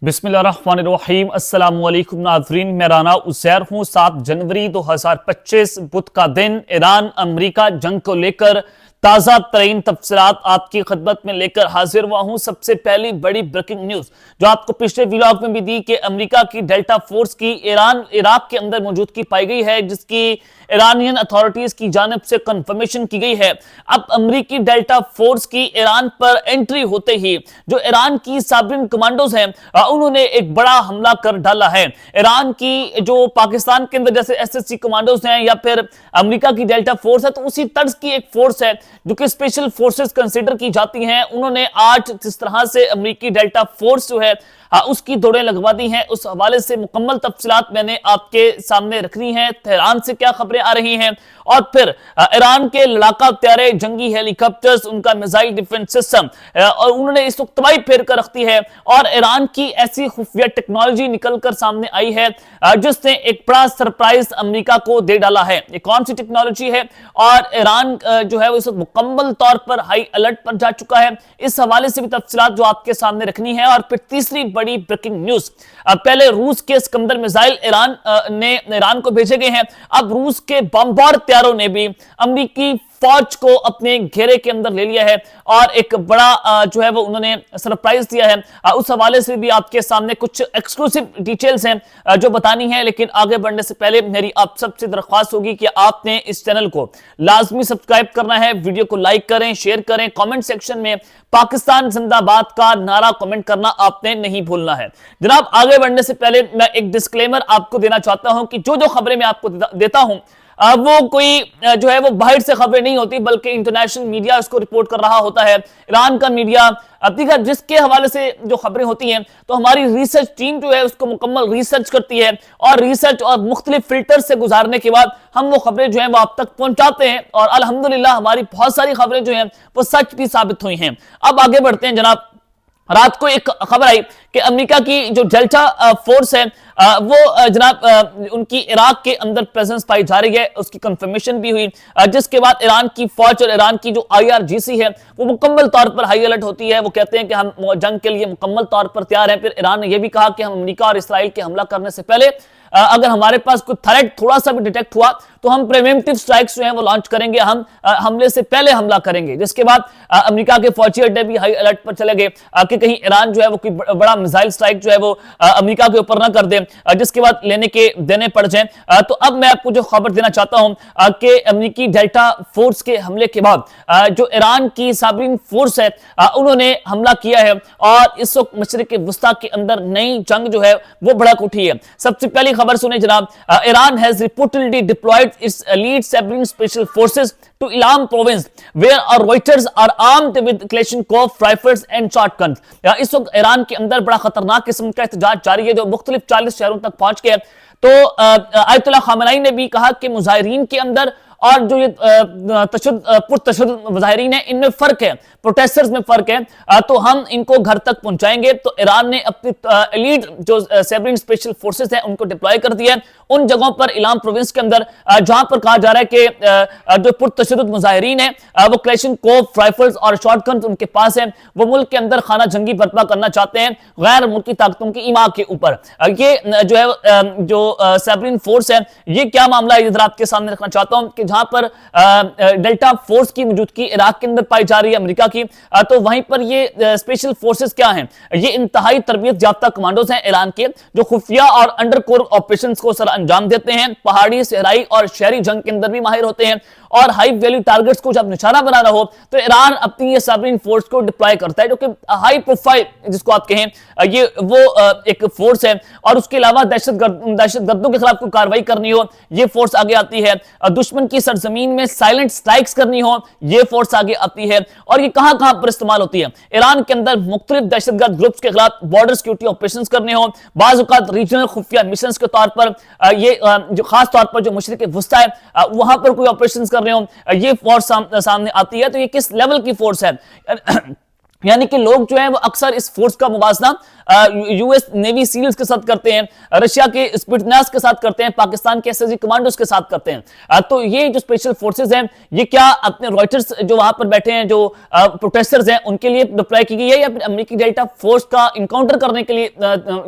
बिस्मिल्लाहिर्रहमानिर्रहीम अस्सलामु अलैकुम नाज़रीन, मैं राना उज़ैर हूँ। 7 जनवरी 2025 बुध का दिन ईरान अमेरिका जंग को लेकर ताज़ा तरीन तफसीलात आपकी खिदमत में लेकर हाजिर हुआ हूँ। सबसे पहली बड़ी ब्रेकिंग न्यूज़ जो आपको पिछले व्लॉग में भी दी कि अमेरिका की डेल्टा फोर्स की इराक के अंदर मौजूदगी पाई गई है, जिसकी ईरानियन अथॉरिटीज की जानिब से कंफर्मेशन की गई है। अब अमेरिकी डेल्टा फोर्स की ईरान पर एंट्री होते ही जो ईरान की साबरिन कमांडोज हैं उन्होंने एक बड़ा हमला कर डाला है। ईरान की जो पाकिस्तान के अंदर जैसे एसएससी कमांडोज हैं या फिर अमेरिका की डेल्टा फोर्स है, तो उसी तर्ज की एक फोर्स है जो कि स्पेशल फोर्सेस कंसीडर की जाती हैं। उन्होंने आज जिस तरह से अमेरिकी डेल्टा फोर्स जो है उसकी दौड़ें लगवा दी हैं, उस हवाले से मुकम्मल तफसीलात मैंने आपके सामने रखनी है। तेहरान से क्या खबरें आ रही हैं और फिर ईरान के लड़ाका हथियारे, जंगी हेलीकॉप्टर्स, उनका मिसाइल डिफेंस सिस्टम और उन्होंने इस वक्त तबाही फेर कर रखती है। और ईरान की ऐसी खुफिया टेक्नोलॉजी निकलकर सामने आई है जिसने एक बड़ा सरप्राइज अमेरिका को दे डाला है। ये कौन सी टेक्नोलॉजी है और ईरान जो है वो इस वक्त मुकम्मल तौर पर हाई अलर्ट पर जा चुका है, इस हवाले से भी तफसीलात जो आपके सामने रखनी है। और फिर तीसरी बड़ी ब्रेकिंग न्यूज, पहले रूस के सिकंदर मिसाइल ईरान को भेजे गए हैं। अब रूस के बमबार हथियारों ने भी अमेरिकी फौज को अपने घेरे के अंदर ले लिया है और एक बड़ा जो है वो उन्होंने सरप्राइज दिया है। उस हवाले से भी आपके सामने कुछ एक्सक्लूसिव डिटेल्स हैं जो बतानी है। लेकिन आगे बढ़ने से पहले मेरी आप सबसे दरख्वास्त होगी कि आपने इस चैनल को लाजमी सब्सक्राइब करना है, वीडियो को लाइक करें, शेयर करें, कमेंट सेक्शन में पाकिस्तान जिंदाबाद का नारा कमेंट करना आपने नहीं भूलना है। जनाब, आगे बढ़ने से पहले मैं एक डिस्क्लेमर आपको देना चाहता हूं कि जो खबरें मैं आपको देता हूं वो कोई जो है वो बाहर से खबरें नहीं होती, बल्कि इंटरनेशनल मीडिया इसको रिपोर्ट कर रहा होता है। ईरान का मीडिया हकीकत जिसके हवाले से जो खबरें होती हैं, तो हमारी रिसर्च टीम जो है उसको मुकम्मल रिसर्च करती है और रिसर्च और मुख्तलिफ फिल्टर से गुजारने के बाद हम वो खबरें जो हैं वो आप तक पहुंचाते हैं। और अल्हम्दुलिल्लाह हमारी बहुत सारी खबरें जो हैं वो सच भी साबित हुई हैं। अब आगे बढ़ते हैं जनाब। रात को एक खबर आई कि अमेरिका की जो डेल्टा फोर्स है वो जनाब उनकी इराक के अंदर प्रेजेंस पाई जा रही है, उसकी कंफर्मेशन भी हुई, जिसके बाद ईरान की फौज और ईरान की जो आईआरजीसी है वो मुकम्मल तौर पर हाई अलर्ट होती है। वो कहते हैं कि हम जंग के लिए मुकम्मल तौर पर तैयार हैं। फिर ईरान ने यह भी कहा कि हम अमेरिका और इसराइल के हमला करने से पहले अगर हमारे पास कोई थ्रेट थोड़ा सा भी डिटेक्ट हुआ तो हम प्रिवेंटिव स्ट्राइक्स जो हैं वो लॉन्च करेंगे, हम हमले से पहले हमला करेंगे। जिसके बाद अमेरिका के फौजी अड्डे भी हाई अलर्ट पर चले गए कि कहीं ईरान जो है वो कोई बड़ा मिसाइल स्ट्राइक जो है वो अमेरिका के ऊपर ना कर दे, जिसके बाद लेने के देने पड़ जाए। तो अब मैं आपको जो खबर देना चाहता हूं कि अमेरिकी डेल्टा फोर्स के हमले के बाद जो ईरान की साबरीन फोर्स है उन्होंने हमला किया है और इस वक्त मशरिक वस्ता के अंदर नई जंग जो है वो भड़क उठी है। सबसे पहली खबर सुने जनाब। Iran has reportedly deployed its elite Sabrine special forces to Ilam province where our Reuters are armed with Kalashnikov rifles and shotguns। इस वक्त ईरान के अंदर बड़ा खतरनाक किस्म का एहतजाज जारी है जो मुख्तलिफ 40 शहरों तक पहुंच गया। तो आयतुल्लाह खामेनी ने भी कहा कि मुजाहिरीन के अंदर और जो ये पुरतशद्दुद मुजाहिरीन है इनमें फर्क है, प्रोटेस्टर्स में फर्क है, तो हम इनको घर तक पहुंचाएंगे। तो ईरान ने अपनी एलीट जो सैबरीन स्पेशल फोर्सेस हैं उनको डिप्लॉय कर दिया है उन जगहों पर इलाम प्रोविंस के अंदर जहां पर कहा जा रहा है कि जो पुरतशद्दुद मुजाहिरीन है वो क्लैशनकोव राइफल्स और शॉटगन्स उनके पास है, वो मुल्क के अंदर खाना जंगी बर्पा करना चाहते हैं गैर मुल्की ताकतों की इमा के ऊपर। ये जो है जो सैबरीन फोर्स है ये क्या मामला है इधर आपके सामने रखना चाहता हूं कि जहां पर डेल्टा फोर्स की मौजूदगी इराक के अंदर पाई जा रही है अमेरिका की, तो वहीं पर ये स्पेशल फोर्सेस क्या हैं, ये इंतहाई तरबियत याफ्ता कमांडोज हैं ईरान के जो खुफिया और अंडर कोर ऑपरेशंस को सर अंजाम देते हैं। पहाड़ी, सहराई और शहरी जंग के अंदर भी माहिर होते हैं और हाई वैल्यू टारगेट्स को जब निशाना बनाना हो तो ईरान अपनी ये साबरीन फोर्स को डिप्लॉय करता है जो कि हाई प्रोफाइल जिसको आप कहें ये वो एक फोर्स है। और उसके अलावा दहशतगर्दों के खिलाफ कोई कार्रवाई करनी हो ये फोर्स आगे आती है, दुश्मन की सरजमीन में साइलेंट स्ट्राइक्स करनी हो ये फोर्स आगे आती है। और ये कहां कहां पर इस्तेमाल होती है, ईरान के अंदर मुख्तलिफ दहशतगर्द ग्रुप्स के खिलाफ बॉर्डर सिक्योरिटी ऑपरेशंस करने हो, बाज़ औक़ात रीजनल खुफिया मिशंस के तौर पर ये जो खास तौर पर जो मशरिक वस्ता है वहां पर कोई ऑपरेशंस कर रहे हो ये फोर्स सामने आती है। तो ये किस लेवल की फोर्स है यानी कि लोग जो है वो अक्सर इस फोर्स का मुवाजना यूएस नेवी सील्स के साथ करते हैं, रशिया के स्पिट्ज़नास के साथ करते हैं, पाकिस्तान के एसएसजी कमांडोज के साथ करते हैं। तो ये जो स्पेशल फोर्सेस हैं ये क्या अपने रॉयटर्स जो वहां पर बैठे हैं, जो प्रोटेस्टर्स हैं, उनके लिए डिप्लॉय की गई है या फिर अमेरिकी डेल्टा फोर्स का इनकाउंटर करने के लिए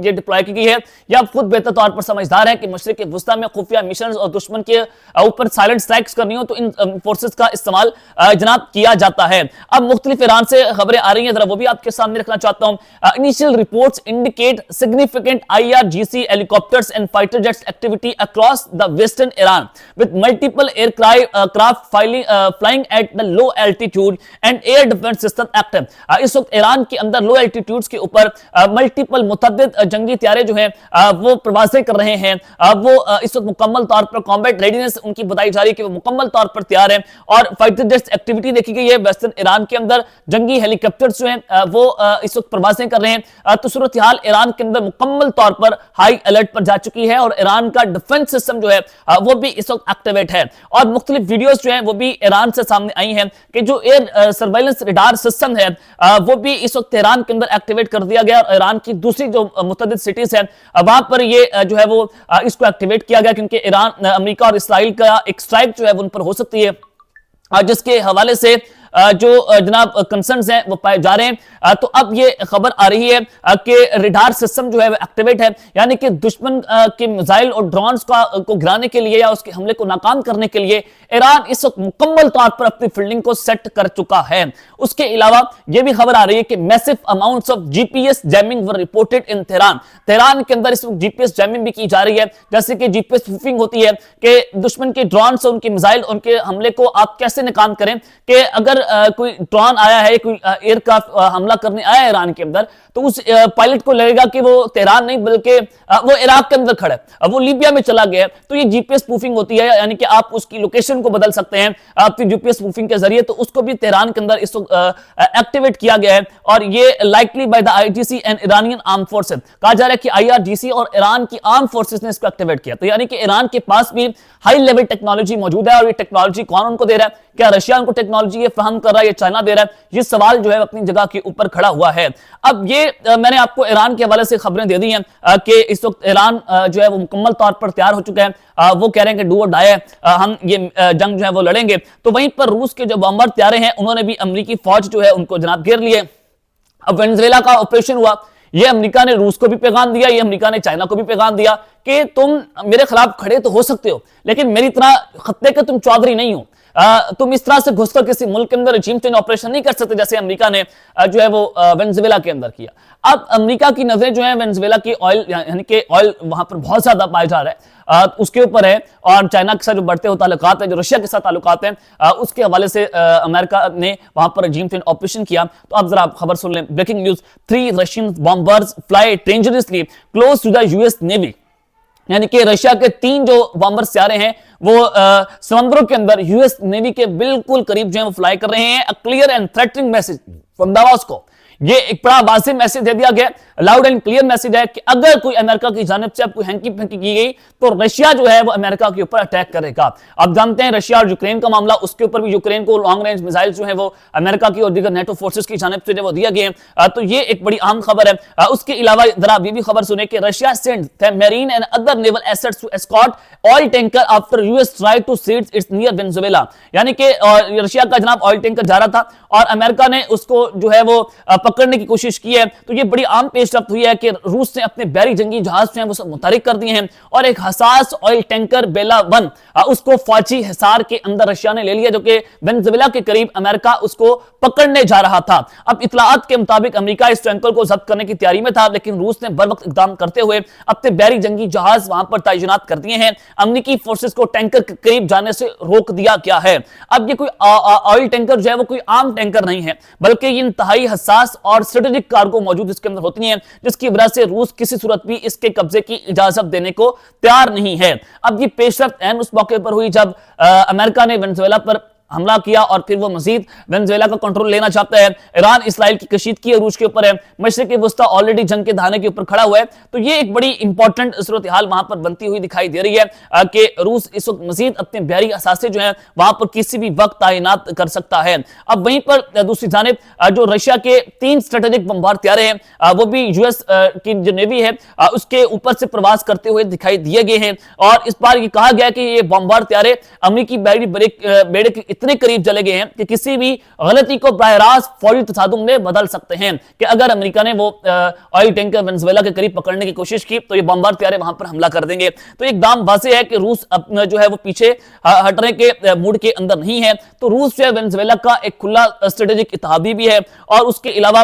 ये डिप्लॉय की गई है, या खुद बेहतर तौर पर समझदार है कि मशरिक वुस्ता में खुफिया मिशन और दुश्मन के ऊपर साइलेंट स्ट्राइक्स करनी हो तो इन फोर्सेस का इस्तेमाल जनाब किया जाता है। अब मुख्तलिफ ईरान से खबरें आ रही हैं, जरा वो भी आपके सामने रखना चाहता हूं। Initial reports indicate significant IRGC helicopters and fighter jets activity across the western Iran, with multiple aircraft flying at the low altitude and air defense system active। इस वक्त ईरान के अंदर लो एल्टीट्यूड्स के ऊपर मल्टीपल मुतअद्दिद जंगी त्यारे जो हैं वो प्रवासें कर रहे हैं। वो इस वक्त मुकम्मल तौर पर कॉम्बैट रेडीनेस उनकी बताई जा रही है कि वो मुकम्मल तौर पर तैयार हैं, और फाइटर जेट्स एक्टिविटी देखी गई है वेस्टर्न ईरान के अंदर। जंगी हेलीकॉप्टर्स जो हैं वो इस वक्त प्रवासें कर रहे हैं। तो सूरत हाल ईरान के अंदर मुकम्मल तौर पर हाई अलर्ट पर जा चुकी है, और ईरान का डिफेंस सिस्टम जो है वो भी इस वक्त एक्टिवेट है। और मुख्तलिफ वीडियोस जो हैं वो भी ईरान से सामने आई हैं कि जो एयर सर्वेलेंस रडार सिस्टम है वो भी इस वक्त ईरान के अंदर एक्टिवेट कर दिया गया, और ईरान की दूसरी जो मुतअद्दिद सिटीज है वहां पर ये जो है वो इसको एक्टिवेट किया गया, क्योंकि ईरान, अमेरिका और इसराइल का एक स्ट्राइक जो है उन पर हो सकती है, जिसके हवाले से जो जनाब कंसर्न्स हैं वो पाए जा रहे हैं। तो अब ये खबर आ रही है कि रडार सिस्टम जो है वो एक्टिवेट है, यानी कि दुश्मन के मिसाइल और ड्रोन्स को गिराने के लिए या उसके हमले को नाकाम करने के लिए ईरान इस वक्त मुकम्मल तौर पर अपनी फील्डिंग को सेट कर चुका है। उसके अलावा ये भी खबर आ रही है कि massive amounts of GPS jamming were reported in Tehran. Tehran के अंदर इस वक्त जीपीएस जैमिंग भी की जा रही है, जैसे कि जीपीएस स्पूफिंग होती है कि दुश्मन के ड्रोन्स और उनके मिसाइल, उनके हमले को आप कैसे नाकाम करें, कि अगर कोई ड्रोन आया है, कोई एयरक्राफ्ट हमला करने आया है ईरान के अंदर, तो उस पायलट को लगेगा कि वो तेहरान नहीं बल्कि वो इराक के अंदर खड़ा है, वो लीबिया में चला गया है। तो ये जीपीएस स्पूफिंग होती है, यानी कि आप उसकी लोकेशन को बदल सकते हैं आपकी जीपीएस स्पूफिंग के जरिए। तो उसको भी तेहरान के अंदर इस एक्टिवेट किया गया है, और ये likely by the IGC and Iranian arm forces. कहा जा रहा है कि आईआरजीसी और ईरान की आर्म फोर्सेस ने इसको एक्टिवेट किया। तो यानी कि ईरान के पास भी हाई लेवल टेक्नोलॉजी मौजूद है, और ये टेक्नोलॉजी कौन उनको दे रहा है? क्या रशिया उनको टेक्नोलॉजी ये फराहम कर रहा है या चाइना दे रहा है? ये सवाल जो है अपनी जगह के ऊपर खड़ा हुआ है। अब ये मैंने आपको ईरान के हवाले से खबरें दे दी हैं कि इस वक्त ईरान जो है वो मुकम्मल तौर पर तैयार हो चुका है। वो कह रहे हैं कि डू और डाई है, हम ये जंग जो है वो लड़ेंगे। तो वहीं पर रूस के जो बॉम्बर तैयारे हैं उन्होंने भी अमेरिकी फौज जो है उनको जनाब घेर लिए। अब वेनेजुएला का ऑपरेशन हुआ, ये अमेरिका ने रूस को भी पैगाम दिया, ये अमेरिका ने चाइना को भी पैगाम दिया कि तुम मेरे खिलाफ खड़े तो हो सकते हो, लेकिन मेरी तरह खत्ते के तुम चौधरी नहीं हो। तुम इस तरह से घुसकर किसी मुल्क के अंदर रजीम चेंज ऑपरेशन नहीं कर सकते जैसे अमेरिका ने जो है वो वेनेजुएला के अंदर किया। अब अमेरिका की नजरें जो है वेनेजुएला की ऑयल, यानी कि ऑयल वहां पर बहुत ज्यादा पाया जा रहा है, उसके ऊपर है, और चाइना के साथ जो बढ़ते हुए ताल्लुकात है, जो रशिया के साथ ताल्लुकात हैं, उसके हवाले से अमेरिका ने वहां पर रजीम चेंज ऑपरेशन किया। तो अब जरा खबर सुन लें। Breaking news, 3 Russian bombers fly dangerously close to the US navy. यानी कि रशिया के 3 जो बॉम्बर्स तैयारे हैं वो समुद्रों के अंदर यूएस नेवी के बिल्कुल करीब जो है वो फ्लाई कर रहे हैं। A clear and threatening message from Moscow. ये एक बड़ा वाज़ेह मैसेज दे दिया गया, लाउड एंड क्लियर मैसेज है कि अगर कोई अमेरिका की जानिब से अब कोई हैंकी फेंकी की गई तो रशिया जो है वो अमेरिका के ऊपर अटैक करेगा। आप जानते हैं रशिया और यूक्रेन का मामला, उसके ऊपर भी यूक्रेन को लॉन्ग रेंज मिसाइल जो है वो अमेरिका की और दीगर नेटो फोर्सेस की जानिब से वो दिया गया। तो ये एक बड़ी अहम खबर है। उसके अलावा जरा ये भी खबर सुने कि Russia send marine and other naval assets to escort oil tanker after US try to seize its near Venezuela. यानी कि रशिया का जनाब ऑयल टैंकर जा रहा था और अमेरिका ने उसको जो है वो पकड़ने की कोशिश की है। तो ये बड़ी आम पेशरफ्त हुई है कि रूस ने अपने बैरी जंगी जहाज जो है वो सब मुतहरिक कर दिए हैं, और एक हसास ऑयल टैंकर बेला 1 उसको फौजी हिसार के अंदर रशिया ने ले लिया, जो कि वेनेजुएला के करीब अमेरिका उसको पकड़ने जा रहा था। अब इतलात के मुताबिक अमेरिका इस टैंकर को जब्त करने की तैयारी में था, लेकिन रूस ने बर वक्त इकदाम करते हुए अपने बैरी जंगी जहाज वहां पर तैनात कर दिए हैं। अमेरिकी फोर्सेस को टैंकर के करीब जाने से रोक दिया गया है। अब ये कोई ऑयल टैंकर जो है वो कोई आम टैंकर नहीं है, बल्कि ये इंतहाई हसास और स्ट्रेटेजिक कार्गो मौजूद इसके अंदर होती हैं, जिसकी वजह से रूस किसी सूरत भी इसके कब्जे की इजाजत देने को तैयार नहीं है। अब ये पेशरफ्त उस मौके पर हुई जब अमेरिका ने वेनेजुएला पर हमला किया और फिर वो मजीद वेनेजुएला का कंट्रोल लेना चाहता है। ईरान इसराइल की कशीदगी है रूस के ऊपर है, मशरिक वस्ता ऑलरेडी जंग के धाने के ऊपर खड़ा हुआ है। तो ये एक बड़ी इंपॉर्टेंट सूरत हाल वहां पर बनती हुई दिखाई दे रही है कि रूस इस वक्त मजीद अपने बहरी असासे जो है वहां पर किसी भी वक्त तैनात कर सकता है। अब वहीं पर दूसरी जानिब जो रशिया के 3 स्ट्रेटेजिक बमबार तैयारे हैं वो भी यूएस की जो नेवी है उसके ऊपर से प्रवास करते हुए दिखाई दिए गए हैं। और इस बार ये कहा गया कि ये बमबार तैयारे अमेरिकी बेड़े के इतने करीब चले गए हैं कि किसी भी गलती को बराह रास्त फौरी तसादुम में बदल सकते हैं कि अगर अमेरिका ने वो ऑयल टैंकर वेनेजुएला के करीब पकड़ने की कोशिश की तो ये बमबार तैयारे वहां पर हमला कर देंगे। तो एकदम वाज़ेह है कि रूस जो है वो पीछे हटने के मूड के अंदर नहीं है। तो रूस जो है वेनेजुएला का एक खुला स्ट्रेटेजिक इत्तेहादी भी है और उसके अलावा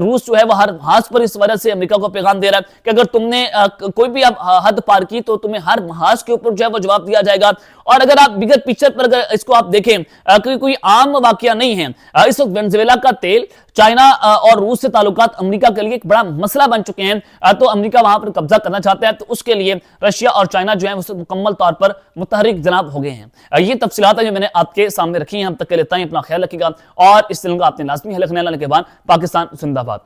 रूस जो है वो हर महाज पर इस वजह से अमेरिका को पैगाम दे रहा है कि अगर तुमने कोई भी हद पार की तो तुम्हें हर महाज के ऊपर जो है वो जवाब दिया जाएगा। और अगर आप बिगर पिक्चर पर अगर इसको आप देखें कोई आम वाकया नहीं है। इस वक्त वेनेजुएला का तेल चाइना और रूस से ताल्लुकात अमेरिका के लिए एक बड़ा मसला बन चुके हैं। तो अमेरिका वहां पर कब्जा करना चाहता है, तो उसके लिए रशिया और चाइना जो है उससे मुकम्मल तौर पर मुतहरिक जनाब हो गए हैं। ये तफसीलात है जो मैंने आपके सामने रखी हैं। हम तक के लिए अपना ख्याल रखिएगा और इस चैनल को आपने लाजमी है लिखने के बाद पाकिस्तान जिंदाबाद।